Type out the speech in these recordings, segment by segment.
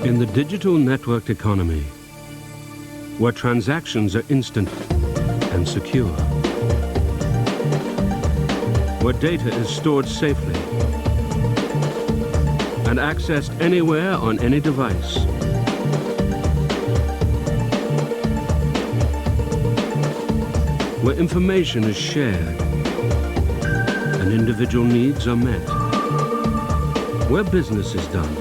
In the digital networked economy, where transactions are instant and secure, where data is stored safely and accessed anywhere on any device, where information is shared and individual needs are met, where business is done.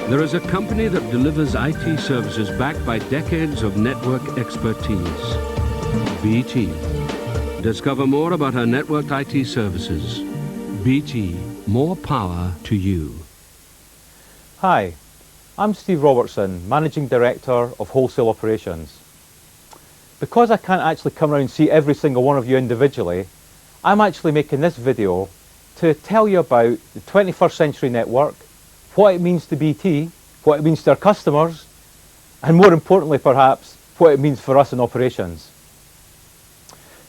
There is a company that delivers IT services backed by decades of network expertise. BT. Discover more about our networked IT services. BT, more power to you. Hi, I'm Steve Robertson, Managing Director of Wholesale Operations. Because I can't actually come around and see every single one of you individually, I'm actually making this video to tell you about the 21st century network, what it means to BT, what it means to our customers, and more importantly perhaps, what it means for us in operations.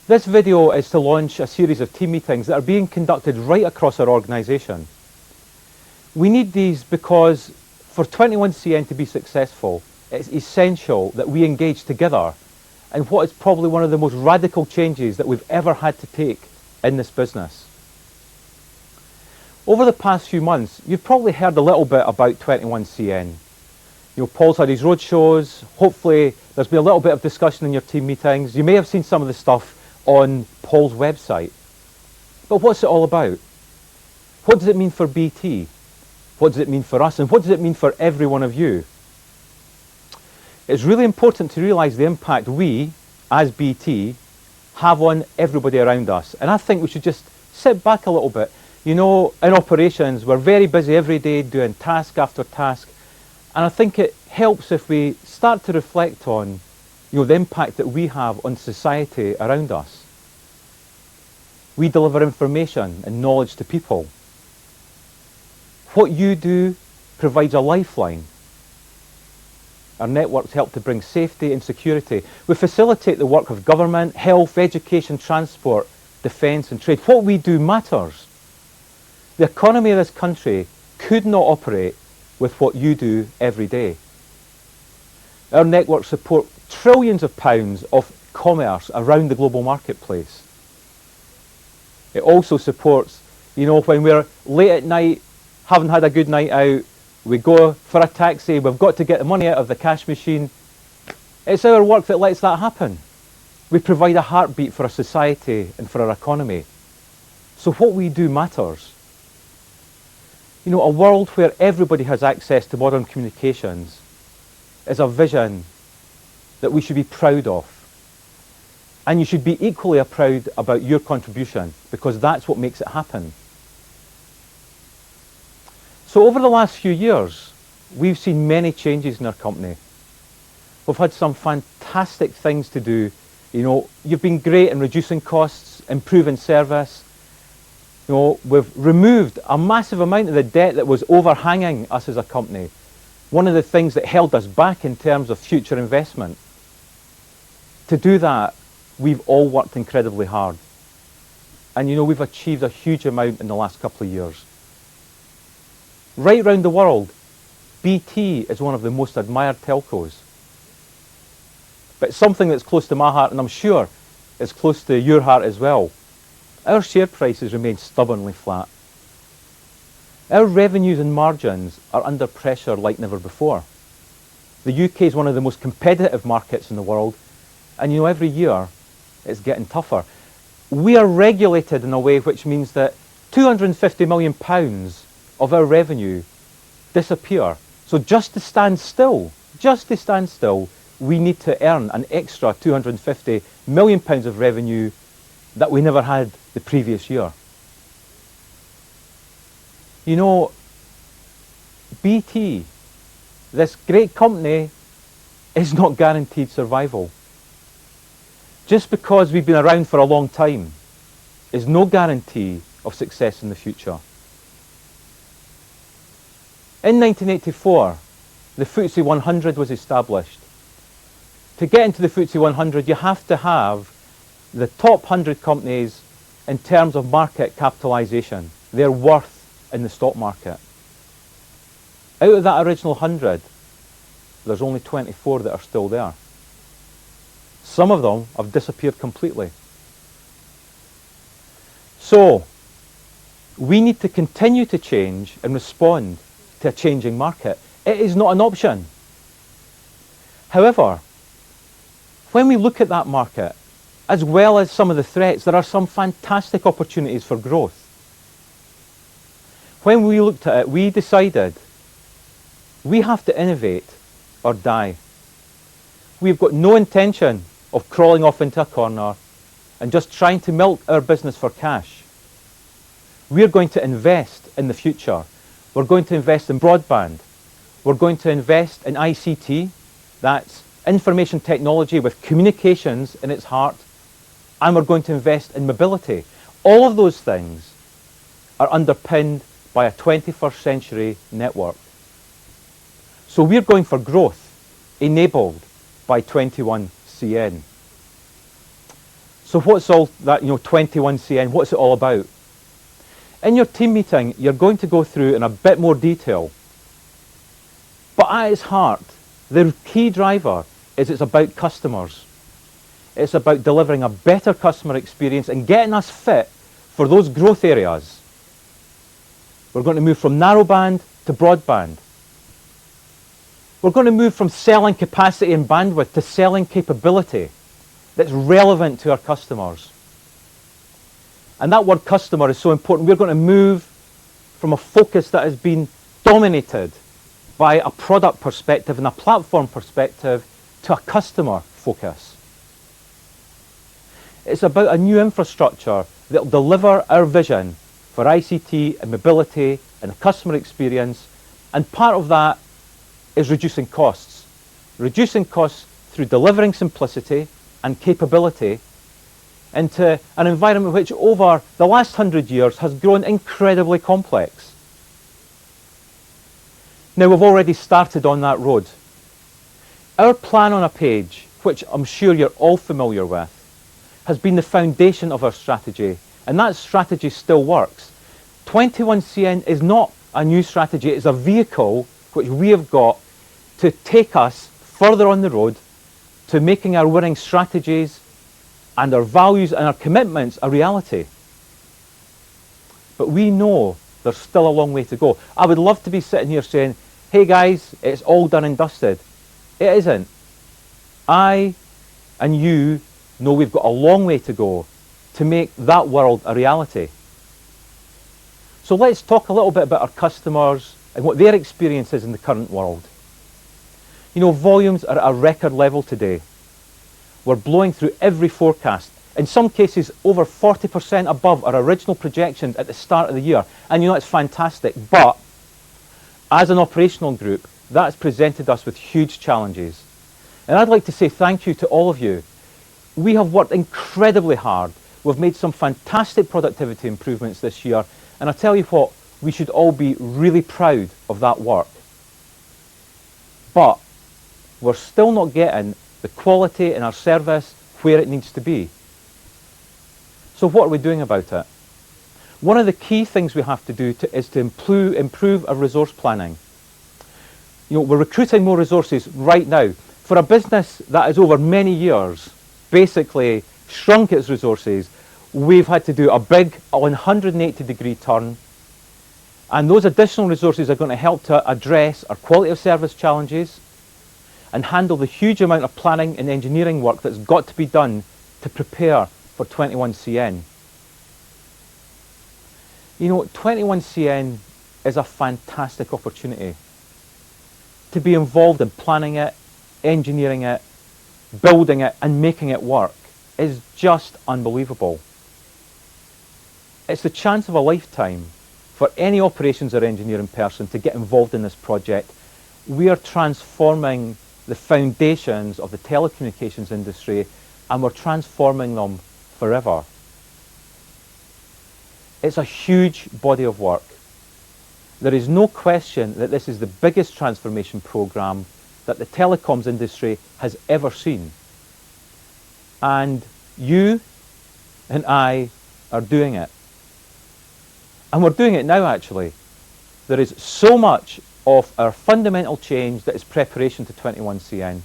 This video is to launch a series of team meetings that are being conducted right across our organisation. We need these because for 21CN to be successful, it's essential that we engage together in what is probably one of the most radical changes that we've ever had to take in this business. Over the past few months, you've probably heard a little bit about 21CN. Paul's had his road shows. Hopefully there's been a little bit of discussion in your team meetings. You may have seen some of the stuff on Paul's website. But what's it all about? What does it mean for BT? What does it mean for us? And what does it mean for every one of you? It's really important to realise the impact we, as BT, have on everybody around us. And I think we should just sit back a little bit. In operations, we're very busy every day doing task after task. And I think it helps if we start to reflect on the impact that we have on society around us. We deliver information and knowledge to people. What you do provides a lifeline. Our networks help to bring safety and security. We facilitate the work of government, health, education, transport, defence and trade. What we do matters. The economy of this country could not operate with what you do every day. Our networks support trillions of pounds of commerce around the global marketplace. It also supports, when we're late at night, haven't had a good night out, we go for a taxi, we've got to get the money out of the cash machine. It's our work that lets that happen. We provide a heartbeat for our society and for our economy. So what we do matters. A world where everybody has access to modern communications is a vision that we should be proud of. And you should be equally proud about your contribution, because that's what makes it happen. So over the last few years, we've seen many changes in our company. We've had some fantastic things to do. You've been great in reducing costs, improving service. We've removed a massive amount of the debt that was overhanging us as a company. One of the things that held us back in terms of future investment. To do that, we've all worked incredibly hard. And we've achieved a huge amount in the last couple of years. Right around the world, BT is one of the most admired telcos. But something that's close to my heart, and I'm sure is close to your heart as well. Our share prices remain stubbornly flat. Our revenues and margins are under pressure like never before. The UK is one of the most competitive markets in the world, and every year it's getting tougher. We are regulated in a way which means that £250 million of our revenue disappear. So just to stand still, we need to earn an extra £250 million of revenue that we never had the previous year. BT, this great company, is not guaranteed survival. Just because we've been around for a long time is no guarantee of success in the future. In 1984, the FTSE 100 was established. To get into the FTSE 100, you have to have the top 100 companies in terms of market capitalisation, their worth in the stock market. Out of that original 100, there's only 24 that are still there. Some of them have disappeared completely. So, we need to continue to change and respond to a changing market. It is not an option. However, when we look at that market, as well as some of the threats, there are some fantastic opportunities for growth. When we looked at it, we decided we have to innovate or die. We've got no intention of crawling off into a corner and just trying to milk our business for cash. We're going to invest in the future. We're going to invest in broadband. We're going to invest in ICT, that's information technology with communications in its heart, and we're going to invest in mobility. All of those things are underpinned by a 21st century network. So we're going for growth enabled by 21CN. So what's all that, 21CN, what's it all about? In your team meeting, you're going to go through in a bit more detail. But at its heart, the key driver is it's about customers. It's about delivering a better customer experience and getting us fit for those growth areas. We're going to move from narrowband to broadband. We're going to move from selling capacity and bandwidth to selling capability that's relevant to our customers. And that word customer is so important. We're going to move from a focus that has been dominated by a product perspective and a platform perspective to a customer focus. It's about a new infrastructure that will deliver our vision for ICT and mobility and a customer experience, and part of that is reducing costs. Reducing costs through delivering simplicity and capability into an environment which over the last 100 years has grown incredibly complex. Now, we've already started on that road. Our plan on a page, which I'm sure you're all familiar with, has been the foundation of our strategy, and that strategy still works. 21CN is not a new strategy, it's a vehicle which we have got to take us further on the road to making our winning strategies and our values and our commitments a reality. But we know there's still a long way to go. I would love to be sitting here saying, hey guys, it's all done and dusted. It isn't. I and you know we've got a long way to go to make that world a reality. So let's talk a little bit about our customers and what their experience is in the current world. Volumes are at a record level today. We're blowing through every forecast, in some cases over 40% above our original projections at the start of the year. And it's fantastic, but as an operational group, that's presented us with huge challenges. And I'd like to say thank you to all of you. We have worked incredibly hard. We've made some fantastic productivity improvements this year, and I tell you what, we should all be really proud of that work. But we're still not getting the quality in our service where it needs to be. So what are we doing about it? One of the key things we have to do is to improve our resource planning. We're recruiting more resources right now. For a business that has over many years basically shrunk its resources, we've had to do a big 180-degree turn, and those additional resources are going to help to address our quality of service challenges and handle the huge amount of planning and engineering work that's got to be done to prepare for 21CN. 21CN is a fantastic opportunity to be involved in planning it, engineering it, building it, and making it work is just unbelievable. It's the chance of a lifetime for any operations or engineering person to get involved in this project. We are transforming the foundations of the telecommunications industry, and we're transforming them forever. It's a huge body of work. There is no question that this is the biggest transformation program that the telecoms industry has ever seen. And you and I are doing it. And we're doing it now, actually. There is so much of our fundamental change that is preparation to 21CN.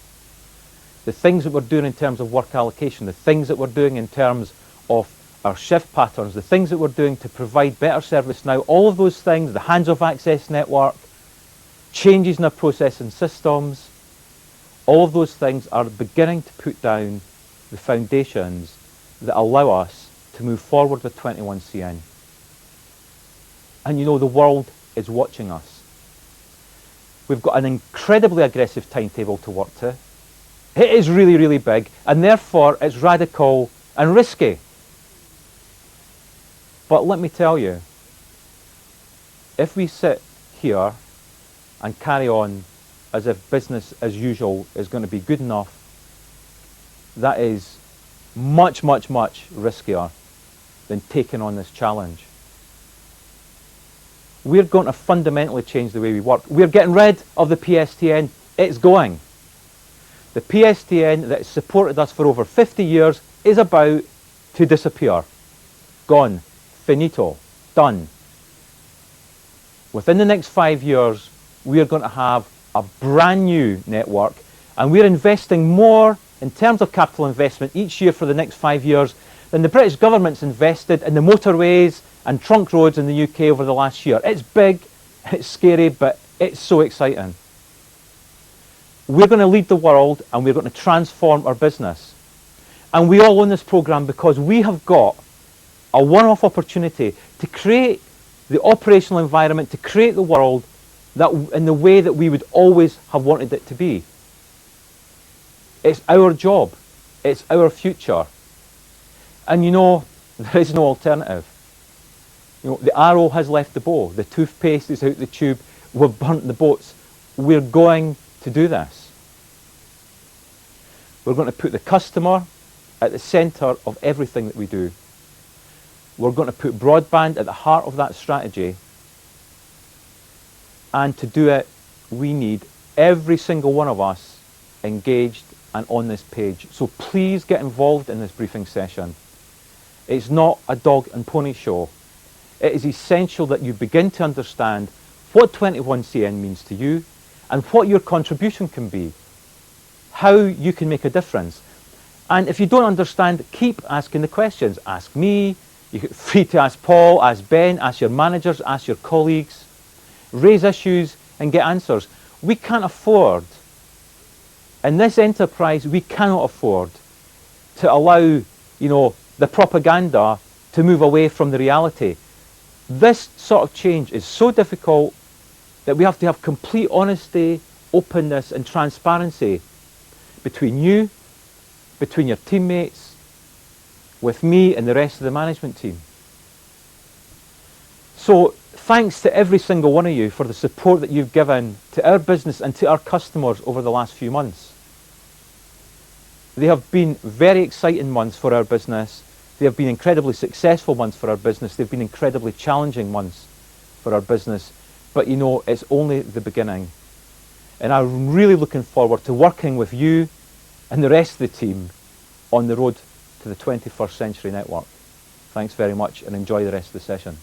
The things that we're doing in terms of work allocation, the things that we're doing in terms of our shift patterns, the things that we're doing to provide better service now, all of those things, the hands-off access network, changes in our process and systems, all of those things are beginning to put down the foundations that allow us to move forward with 21CN. And you know, the world is watching us. We've got an incredibly aggressive timetable to work to. It is really, really big, and therefore it's radical and risky. But let me tell you, if we sit here and carry on as if business as usual is going to be good enough, that is much, much, much riskier than taking on this challenge. We're going to fundamentally change the way we work. We're getting rid of the PSTN. It's going. The PSTN that has supported us for over 50 years is about to disappear. Gone. Finito. Done. Within the next 5 years, we are going to have a brand new network, and we're investing more in terms of capital investment each year for the next 5 years than the British government's invested in the motorways and trunk roads in the UK over the last year. It's big, it's scary, but it's so exciting. We're going to lead the world, and we're going to transform our business. And we all own this programme because we have got a one-off opportunity to create the operational environment, to create the world that in the way that we would always have wanted it to be. It's our job. It's our future. And you know, there is no alternative. You know, the arrow has left the bow. The toothpaste is out the tube. We've burnt the boats. We're going to do this. We're going to put the customer at the centre of everything that we do. We're going to put broadband at the heart of that strategy. And to do it, we need every single one of us engaged and on this page. So please get involved in this briefing session. It's not a dog and pony show. It is essential that you begin to understand what 21CN means to you and what your contribution can be, how you can make a difference. And if you don't understand, keep asking the questions. Ask me, you're free to ask Paul, ask Ben, ask your managers, ask your colleagues. Raise issues and get answers. We can't afford, in this enterprise, we cannot afford to allow, you know, the propaganda to move away from the reality. This sort of change is so difficult that we have to have complete honesty, openness and transparency between you, between your teammates, with me and the rest of the management team. So thanks to every single one of you for the support that you've given to our business and to our customers over the last few months. They have been very exciting months for our business. They have been incredibly successful months for our business. They've been incredibly challenging months for our business. But you know, it's only the beginning. And I'm really looking forward to working with you and the rest of the team on the road to the 21st century network. Thanks very much and enjoy the rest of the session.